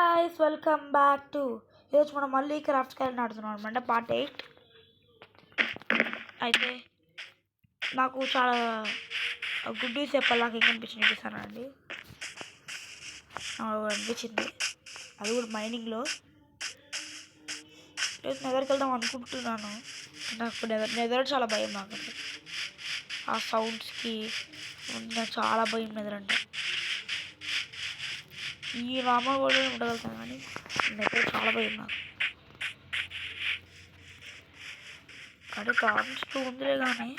Guys welcome back to ఈరోజు మనం మళ్ళీ క్రాఫ్ట్స్ క్యాలెండర్ ఆడుతున్నాం అనమాట పార్ట్ 8. అయితే నాకు చాలా గుడ్ న్యూస్ చెప్పాలి. నాకు ఏం కనిపించింది చూపిస్తానండి. అనిపించింది అది కూడా మైనింగ్లో. నెదర్కి వెళ్దాం అనుకుంటున్నాను. నాకు నెదర్ చాలా భయం. నాకు ఆ సౌండ్స్కి చాలా భయం నెదర్ అంటే. ఈ నార్మల్ వరల్డ్లో ఉండగలుగుతాను కానీ నెదర్ చాలా భయం నాకు. కానీ కాన్స్ ఉందిలే కానీ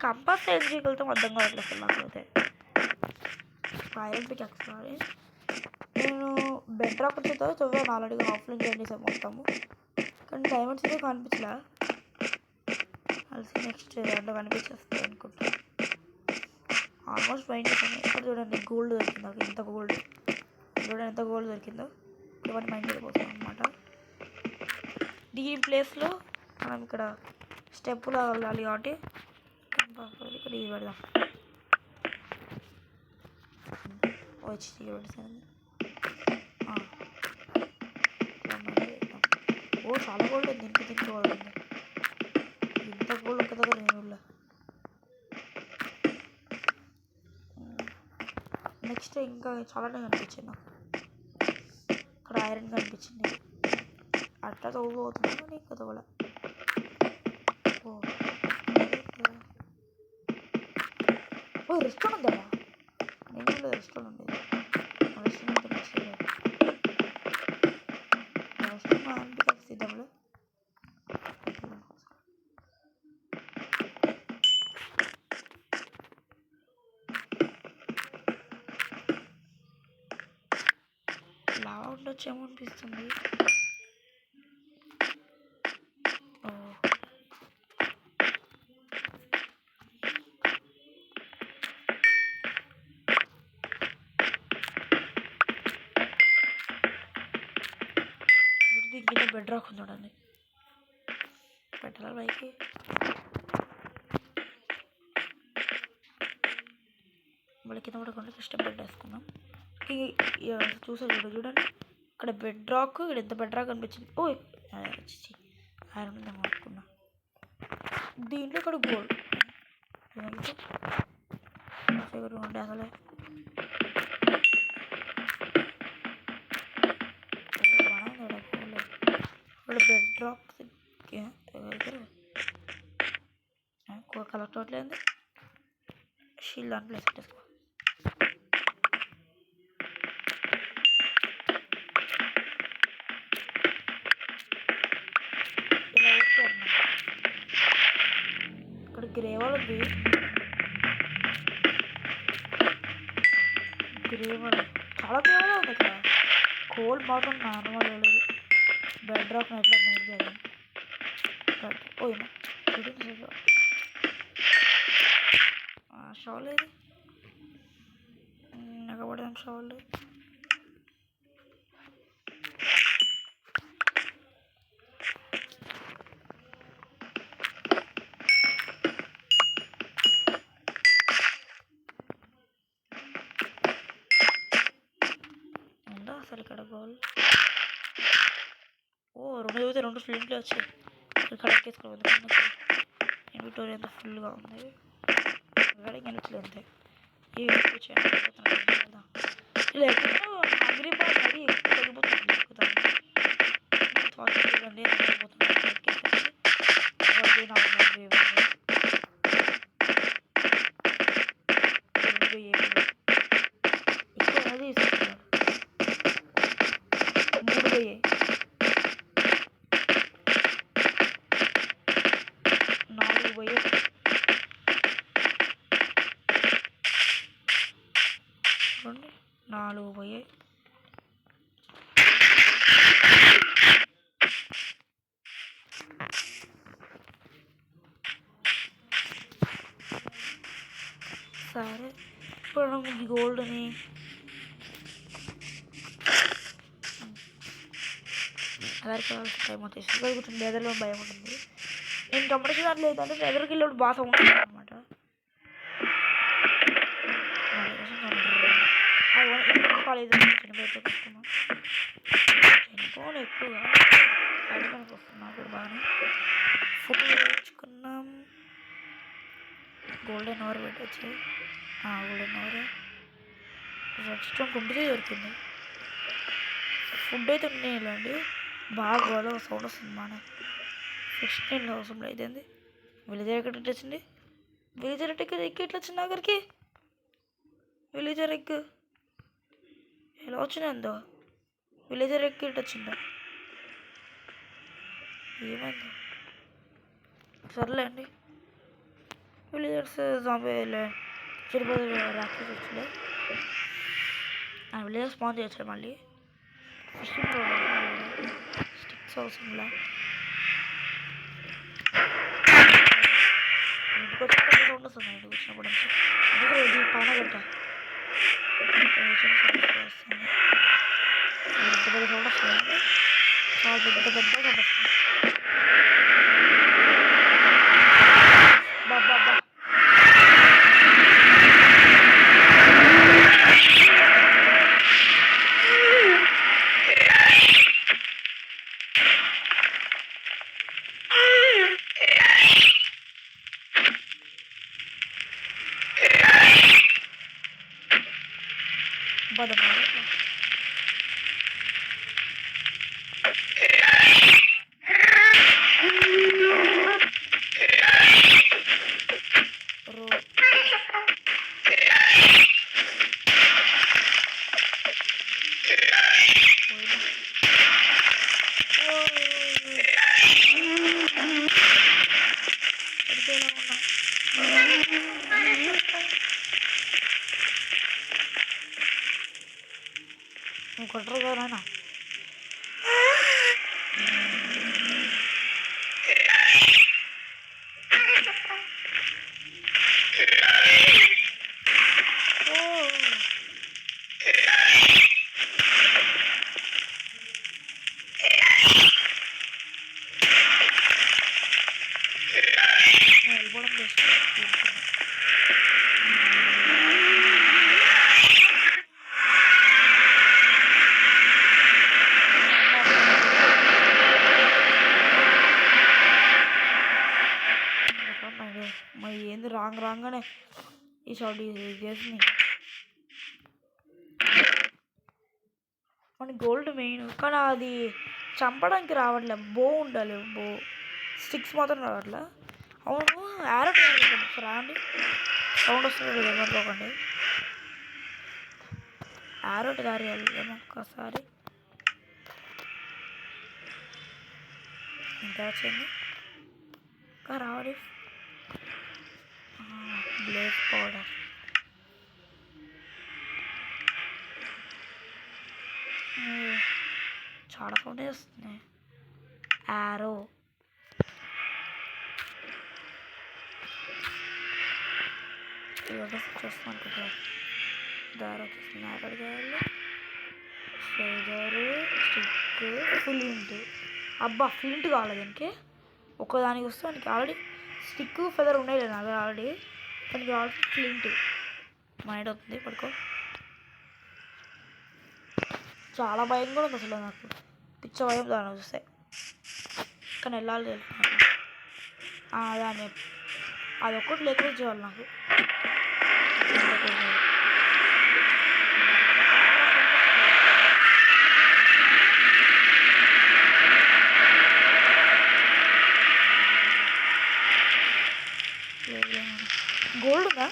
కంపాస్ ఏం చేయగలుగుతాం అర్థం కావట్లేదు అసలు నాకైతే. ఐరన్ పికాక్స్ కానీ నేను బెడ్ రాక్ వచ్చేతో చదివాను ఆల్రెడీ. ఆఫ్లైన్ జాయిన్ చేసాను మొత్తము, కానీ డైమండ్స్ అయితే కనిపించలే. కలిసి నెక్స్ట్ దాంట్లో కనిపించేస్తాయి అనుకుంటా. ఆల్మోస్ట్ మైండ్ చేసాను. ఇక్కడ చూడండి గోల్డ్ దొరికింది నాకు. ఎంత గోల్డ్ చూడండి, ఎంత గోల్డ్ దొరికిందో. ఇవన్నీ మైండ్ వెళ్ళిపోతాం అనమాట. దీని ప్లేస్లో మనం ఇక్కడ స్టెప్పులా వెళ్ళాలి కాబట్టి ఇక్కడ ఇది పెడదాం. వచ్చి పెడతాను. ఓ చాలా గోల్డ్ ఉంది. దీనికి గోల్డ్ ఉంది. ఇంత గోల్డ్ ఒక దగ్గర నేను. నెక్స్ట్ ఇంకా చాలానే కనిపించింది నాకు. ఇక్కడ ఐరన్ కనిపించింది. అట్లా తవ్వుతున్నాను కానీ ఇంకా తవ్వలే. ఓ రెస్టారెంట్ ఉందా? నేను రెస్టారెంట్ ఉండేది. రెస్టారెంట్ రెస్టారెంట్ సిద్ధంలో లావా ఉండొచ్చేమో అనిపిస్తుంది. దీనికి బెడ్ రాక్ ఉంది చూడండి. పెట్టాలి పైకి. మళ్ళీ కింద పడకుండా స్టెప్ బెడ్ వేసుకున్నాం. చూసారు చూడండి, ఇక్కడ బెడ్ రాక్. ఇక్కడ ఎంత బెడ్ రాక్ అనిపించింది. ఓ ఐరన్ ఉందేమో అనుకున్నా. దీంట్లో ఇక్కడ గోల్డ్ ఉండే అసలే. ఇక్కడ బెడ్ రాక్ కలెక్ట్ అవ్వట్లేదు. షీల్ దాని ప్లేస్ పెట్టేసుకో. ఇలా ఓకే అన్న. ఇక్కడ గ్రేవల్ ఉంది. గ్రేవల్ చాలా గ్రేవల్ ఉంది ఇక్కడ. కోల్ మాత్రం నార్మల్ లేదు. బెడ్ రాక్ ఎట్లా మెయిన్ చేయాలి. షాల్ ఏది నగబడదాం. షాల్ ఉందా అసలు ఇక్కడ గోల్? ఓ రెండు చదివితే రెండు ఫ్లింట్లు వచ్చాయి. ఇక్కడ కలెక్ట్ చేసుకోవాలి. ఇన్విటోరీ అంతా ఫుల్గా ఉంది. వెరీ గెలిచలేదు అంతే. ఏ వచ్చాను ఇలా ఎక్కడో అగ్రిబాల్ మరీ ఎక్కువ తగ్గిపోతుంది. చూడండి ఎక్కువ అనేది ఇస్తున్నారు. 3,000 4,000 చూడండి. 4,000 సరే. ఇప్పుడు ఈ గోల్డ్ని అదరికి భయం అవుతుంది. షుగర్ కూర్చుంది. ఎదర్లో భయం ఉంటుంది. నేను గమనించిన దాంట్లో ఏంటంటే ఎదరికి వెళ్ళినప్పుడు బాగా ఉంటుంది అనమాట. కాలేజ్ అయితే కష్టమా చనిపోవాలి ఎక్కువగా అడగడానికి వస్తున్నాం ఇప్పుడు బాగానే ఫుడ్ తెచ్చుకున్నాం గోల్డెన్ ఓవర్ పెట్టచ్చు గోల్డెన్ ఓవర్ రెడ్ స్టోన్ కుంటిదే దొరికింది ఫుడ్ అయితే ఉన్నాయండి బాగా గోడ సౌండ్ వస్తుంది బాగానే ఫిష్ నేను అవసరం లేదండి విలేజర్ ఎక్కడ వచ్చింది విలేజర్ ఎక్కి ఎట్లా వచ్చింది దగ్గరికి విలేజర్ ఎగ్ ఎలా వచ్చిందో విలేజర్ ఎగ్ ఎట్లా వచ్చిందో ఏమైందో సర్లే అండి విలేజర్స్ జాంబీ చెడిపోతే రాక్షస్ వచ్చింది విలేజర్ స్పాన్ చేయొచ్చు మళ్ళీ ఫిషింగ్ స్టిక్స్ అవసరంలా ఇంటికి వచ్చినప్పుడు సౌండ్ వస్తుంది ఇంటికి వచ్చినప్పుడు అందుకే ఇది పైన పెట్టా వస్తుంది పెద్ద పెద్ద సౌండ్ వస్తుంది చాలా పెద్ద పెద్ద సౌండ్ వస్తుంది బాబా కొట్టరు కదా నాయన వెళ్ళిపోవడం బెస్ట్ మరి ఏంది రాగానే ఈ షాట్ చేసింది మన గోల్డ్ మెయిన్ కానీ అది చంపడానికి రావట్లే బో ఉండాలి బో స్టిక్స్ మాత్రం రావట్లే అవును యారో రాండి సౌండ్ వస్తుంది ఏమనుకోకండి యారోట్ దారి వెళ్ళాము ఒక్కసారి ఇంకా వచ్చింది ఇంకా రావాలి బ్లేక్ పౌడర్ చాలా సౌండ్ వస్తున్నాయి యారో చూస్తాను అనుకుంటున్నారు దారి వచ్చేస్తుంది యారో కావాలి ఫెదరు స్టిక్ ఫ్లింట్ అబ్బా ఫ్లింట్ కావాలి దానికి ఒక్కదానికి వస్తే దానికి ఆల్రెడీ స్టిక్ ఫెదర్ ఉన్నాయి లేదు నాకు ఆల్రెడీ దానికి ఆల్రెడీ ఫ్లింట్ మైండ్ అవుతుంది పడుకో చాలా భయం కూడా ఉంది అసలు నాకు పిచ్చ భయం దాన్ని చూస్తే కానీ వెళ్ళాలి దాన్ని అదొక్కటి లేకపోతే చేయాలి నాకు గోల్డ్ ఉందా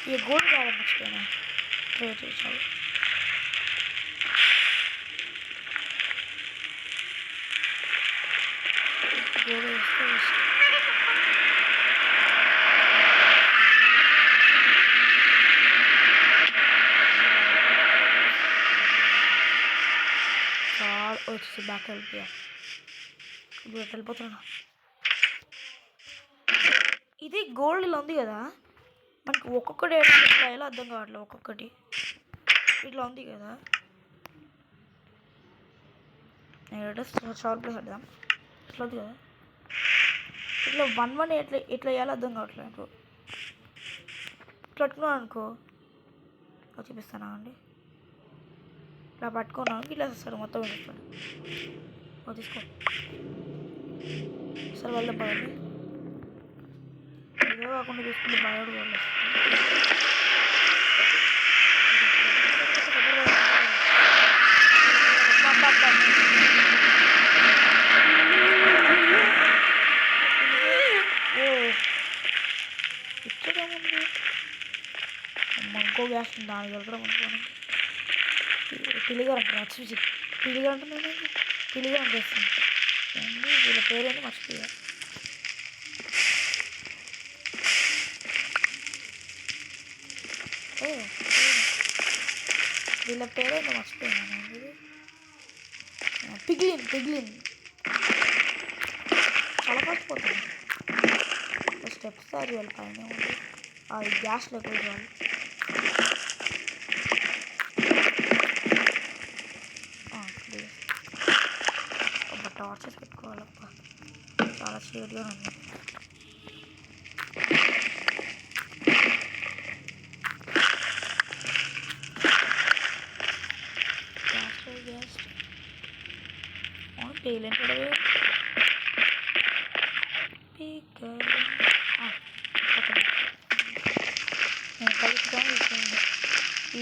ఈ గోల్డ్ కావాలి మర్చిపోయినా ట్రై చేసాలి గోల్డ్ వేస్తే చాలా వచ్చేసి బ్యాక్ వెళ్ళిపోయా ఇప్పుడు వెళ్ళిపోతున్నా ఇది గోల్డ్ ఇలా ఉంది కదా మనకి ఒక్కొక్కటి ఎట్లా ఎలా అర్థం కావట్లేదు ఒక్కొక్కటి ఇట్లా ఉంది కదా నేను షార్ట్ ప్లేస్ అర్థం ఇట్లా ఉంది కదా ఇట్లా 1 ఎట్లా వేయాలో అర్థం కావట్లేదు నాకు ఇట్లా పట్టుకున్నాను అనుకో చూపిస్తానా అండి ఇలా పట్టుకున్నాను ఇట్లా వస్తాడు మొత్తం వేస్తాడు. తీసుకో సరే వెళ్దాం పదండి. ఏదో కాకుండా చూసుకుంటే బాగా వాళ్ళు ఇక్కడేముంది ఇంకో గ్యాస్ దాని దగ్గర అనుకోని పిలిగారు అంటారు చూసి పిలిగారు అంటే నేను పిలిగారు చేస్తాను. వీళ్ళ పేరేంటి మర్చిపోయా. వీళ్ళ పేరేంటో మర్చిపోయాను. పిగ్లిన్ చాలా మర్చిపోతుంది. స్టెప్స్ సారి వాళ్ళ పైన ఉంది అది గ్యాస్ లేకపోతే వాళ్ళు టార్చర్స్ పెట్టుకోవాలప్ప చాలా షేడ్గా ఉంది. గ్యాస్ పేలెంట్ కూడా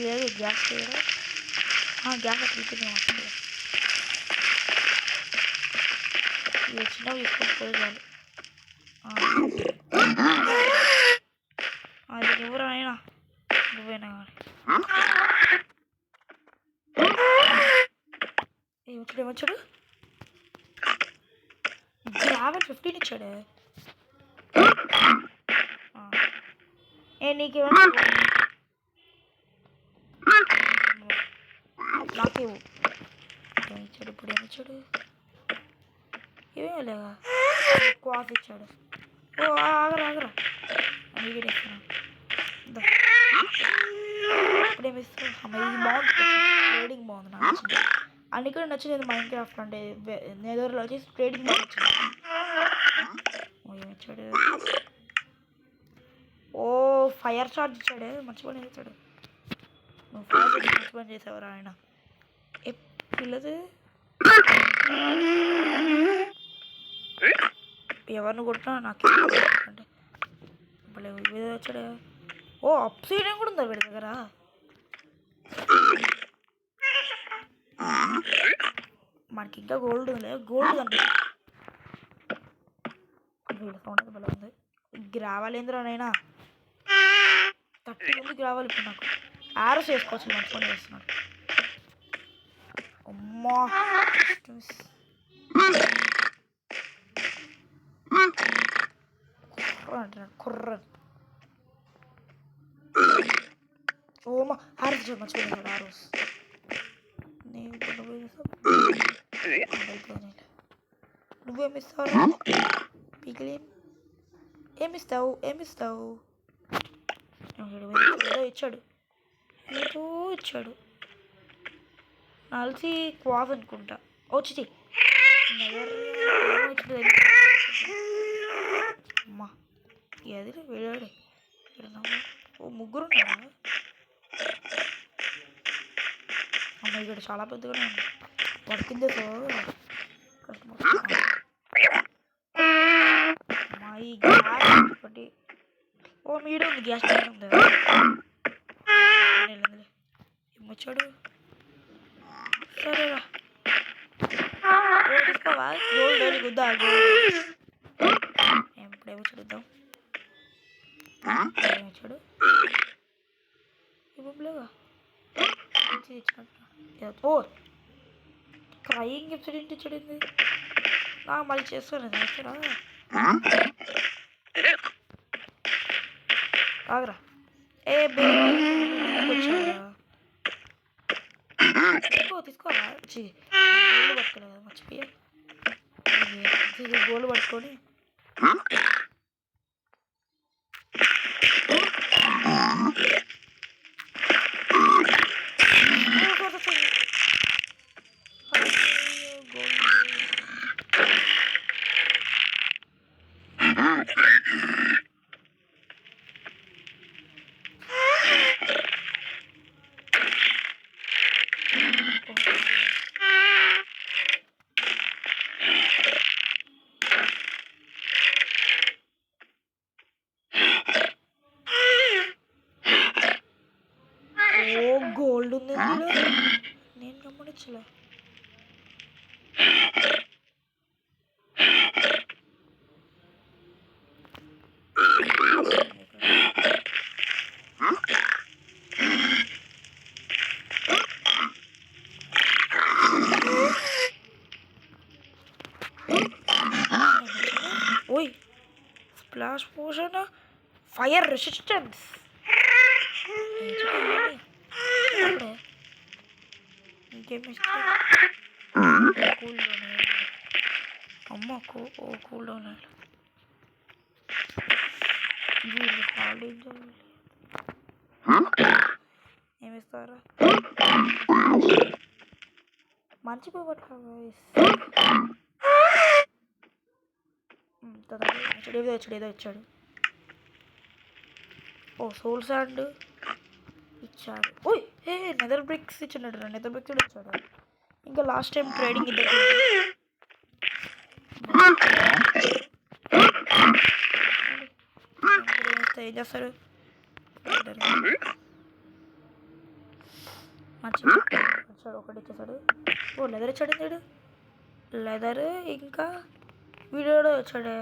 ఇది గ్యాస్ చేయడం గ్యాస్ అట్లా వస్తుంది. ఇది చిన్నవి తీసుకోకపోతే చాలు. అది ఎవరైనా నువ్వైనా కానీ ఏమొచ్చాడు గ్రావెల్ 15 ఇచ్చాడే. నీకేమో నాకేమో ఏమిచ్చాడు ఇప్పుడు ఏమిచ్చాడు ఇవేం లేవా క్వాఫ్ ఇచ్చాడు. ఆగరా నీకే ఇస్తున్నాను ఇప్పుడేమిస్తాడు. ఇది బాగుంది ట్రేడింగ్ బాగుంది నాకు నచ్చింది. అన్ని కూడా నచ్చింది మైండ్ క్రాఫ్ట్ అంటే నెదర్లో వచ్చి ట్రేడింగ్ బాగా వచ్చింది. ఏమిచ్చాడు ఫైర్ చార్జ్ ఇచ్చాడు మంచి పని చేస్తాడు. నువ్వు ఫైర్ చార్జ్ మంచి పని చేసావురా ఆయన పిల్లది ఎవరిని కొట్టినా నాకు అంటే వీడు వచ్చాడు. అప్సైడ్ కూడా ఉందా వీడి దగ్గర. మనకి ఇంకా గోల్డ్ కనిపిస్తుంది. వీడి సౌండ్ అయితే భలే ఉంది. గ్రావాలేంద్రానైనా 30 మందికి రావాలి. ఇప్పుడు నాకు ఆరోస్ వేసుకోవచ్చు మంచి పని చేస్తున్నాడు. అమ్మా అంటున్నాడు కుర్ర. ఓమా ఆరోస్ మంచి పని చేస్తాడు ఆరోస్. నువ్వేమిస్తావు పిగ్లిన్ ఏమిస్తావు ఇచ్చాడు నాల్సి క్వాఫ్ అనుకుంటా వచ్చి అమ్మా అది వెళ్ళాడు. ముగ్గురు ఉన్నారా అమ్మ ఇక్కడ చాలా పెద్దగానే ఉంది వర్కింది. అమ్మా ఈ గ్యాస్ ఒకటి మీడియం ఉంది గ్యాస్ ఉంది ఏమొచ్చాడు. సరేరా తీసుకోవా గోల్డ్ గుద్దా ఎప్పుడేమో చూద్దాం. ఏమొచ్చాడు ఇవ్వలేగా క్రయింగ్ ఎపిసోడ్ ఏంటి ఇచ్చాడింది. మళ్ళీ చేస్తాను చేస్తారా ఆగరా తీసుకోరా గోళ్ళు పట్టుకోలేదు మర్చిపోయా. గోళ్ళు పట్టుకొని కనిపించలే. ఓయ్ స్ప్లాష్ పోషన్ ఫైర్ రెసిస్టెన్స్. ఇంకేం కూల్ డౌన్ అమ్మ కూల్ డౌన్ వీళ్ళు కాలేజ్ ఏమిస్తారా మంచి పోగొట్లా ఏదో ఇచ్చాడు. ఓ సోల్ శాండ్ ఇచ్చాడు. ఓయ్ హే నెదర్ బ్రిక్స్ ఇచ్చినాడు. నెదర్ బ్రిక్స్ కూడా ఇచ్చాడు. ఇంకా లాస్ట్ టైం ట్రేడింగ్ ఇద్దరు ఏం చేస్తారు మంచి ఇచ్చాడు. ఒకటి ఇచ్చేసాడు. ఓ లెదర్ ఇచ్చాడు. వీడు లెదర్ ఇంకా వీడియో వచ్చాడే.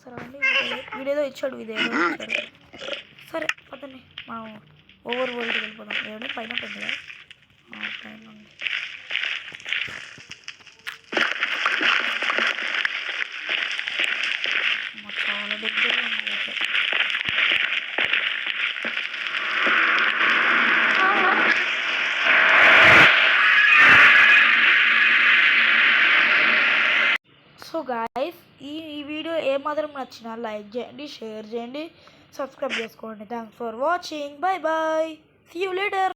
సరే అండి వీడేదో ఇచ్చాడు. ఇదేదో ఇచ్చాడు. సరే పదండి మనం ఓవర్ వరల్డ్కి వెళ్ళిపోదాం. ఏడు పైన పెద్దగా పైన ఉంది. చాలా దగ్గర ఉంది. సో గాయస్ ఈ వీడియో ఏమాత్రం నచ్చినా లైక్ చేయండి, షేర్ చేయండి, సబ్స్క్రైబ్ చేసుకోండి. Thanks for watching. Bye bye. See you later.